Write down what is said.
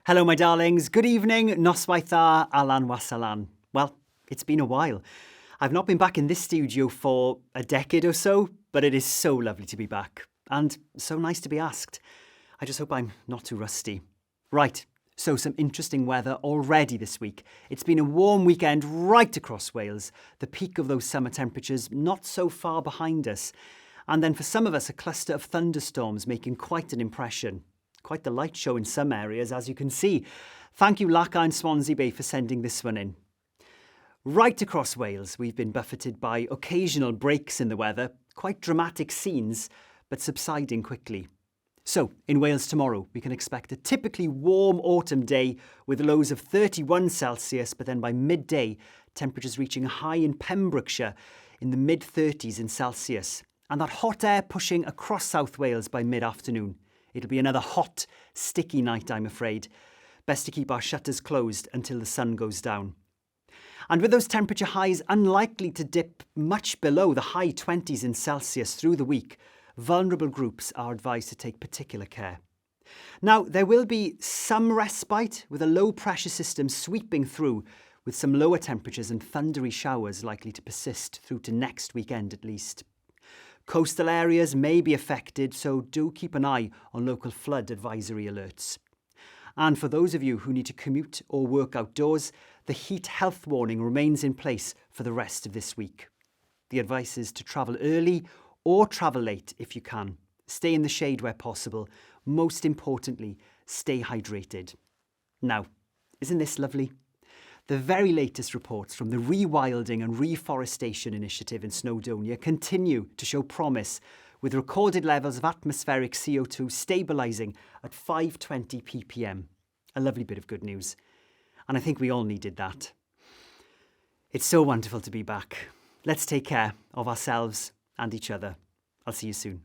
Hello, my darlings. Good evening, noswaith dda, Alan Wasalan. Well, it's been a while. I've not been back in this studio for a decade or so, but it is so lovely to be back. And so nice to be asked. I just hope I'm not too rusty. Right, so some interesting weather already this week. It's been a warm weekend right across Wales. The peak of those summer temperatures not so far behind us. And then for some of us, a cluster of thunderstorms making quite an impression. Quite the light show in some areas, as you can see. Thank you, Laca and Swansea Bay, for sending this one in. Right across Wales, we've been buffeted by occasional breaks in the weather, quite dramatic scenes, but subsiding quickly. So, in Wales tomorrow, we can expect a typically warm autumn day with lows of 31 Celsius, but then by midday, temperatures reaching a high in Pembrokeshire in the mid-30s in Celsius, and that hot air pushing across South Wales by mid-afternoon. It'll be another hot, sticky night, I'm afraid. Best to keep our shutters closed until the sun goes down. And with those temperature highs unlikely to dip much below the high 20s in Celsius through the week, vulnerable groups are advised to take particular care. Now, there will be some respite with a low pressure system sweeping through, with some lower temperatures and thundery showers likely to persist through to next weekend at least. Coastal areas may be affected, so do keep an eye on local flood advisory alerts. And for those of you who need to commute or work outdoors, the heat health warning remains in place for the rest of this week. The advice is to travel early or travel late if you can. Stay in the shade where possible. Most importantly, stay hydrated. Now, isn't this lovely? The very latest reports from the Rewilding and Reforestation Initiative in Snowdonia continue to show promise, with recorded levels of atmospheric CO2 stabilising at 520 ppm. A lovely bit of good news. And I think we all needed that. It's so wonderful to be back. Let's take care of ourselves and each other. I'll see you soon.